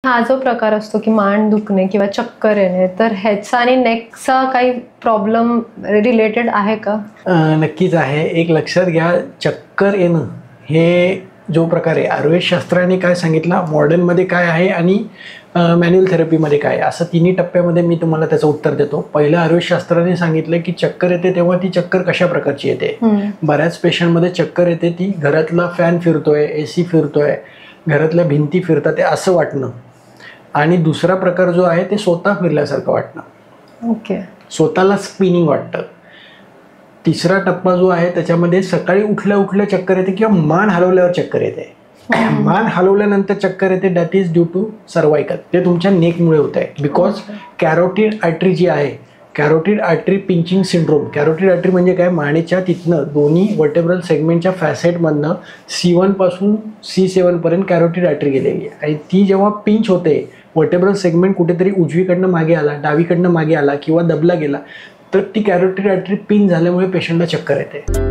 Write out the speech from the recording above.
हा जो प्रकार असतो की मान दुखणे किंवा चक्कर येणे, तर ह्याचा आणि नेकचा काही प्रॉब्लेम रिलेटेड आहे का? नक्कीच आहे. एक लक्षात घ्या, चक्कर येणं हे जो प्रकार आहे, आयुर्वेदशास्त्राने काय सांगितलं, मॉडर्नमध्ये काय आहे आणि मॅन्युअल थेरपीमध्ये काय आहे, असं तिन्ही टप्प्यामध्ये मी तुम्हाला त्याचं उत्तर देतो. पहिलं आयुर्वेदशास्त्राने सांगितलं की चक्कर येते तेव्हा ती चक्कर कशा प्रकारची येते. बऱ्याच पेशंटमध्ये चक्कर येते ती घरातला फॅन फिरतोय, AC फिरतोय, घरातल्या भिंती फिरतात ते असं वाटणं. आणि दुसरा प्रकार जो आहे ते स्वतः फिरल्यासारखं वाटणं. ओके. स्वतःला स्पिनिंग वाटतं. तिसरा टप्पा जो आहे त्याच्यामध्ये सकाळी उठल्या उठल्या चक्कर येते किंवा मान हलवल्यावर चक्कर येते. मान हलवल्यानंतर चक्कर येते, that is due to cervical. ते तुमच्या नेकमुळे होत आहे. बिकॉज कॅरोटिड आर्टरी जी आहे, carotid artery pinching syndrome. Carotid artery म्हणजे काय, मानेच्या तिथनं दोन्ही वर्टेब्रल सेगमेंटच्या फॅसेटमधनं C1 पासून C7 पर्यंत कॅरोटिड आर्टरी गेलेली आहे. आणि ती जेव्हा पिंच होते, वर्टेब्रल सेगमेंट कुठेतरी उजवीकडनं मागे आला, डावीकडनं मागे आला किंवा दबला गेला, तर ती कॅरोटिड आर्टरी पिंच झाल्यामुळे पेशंटला चक्कर येते.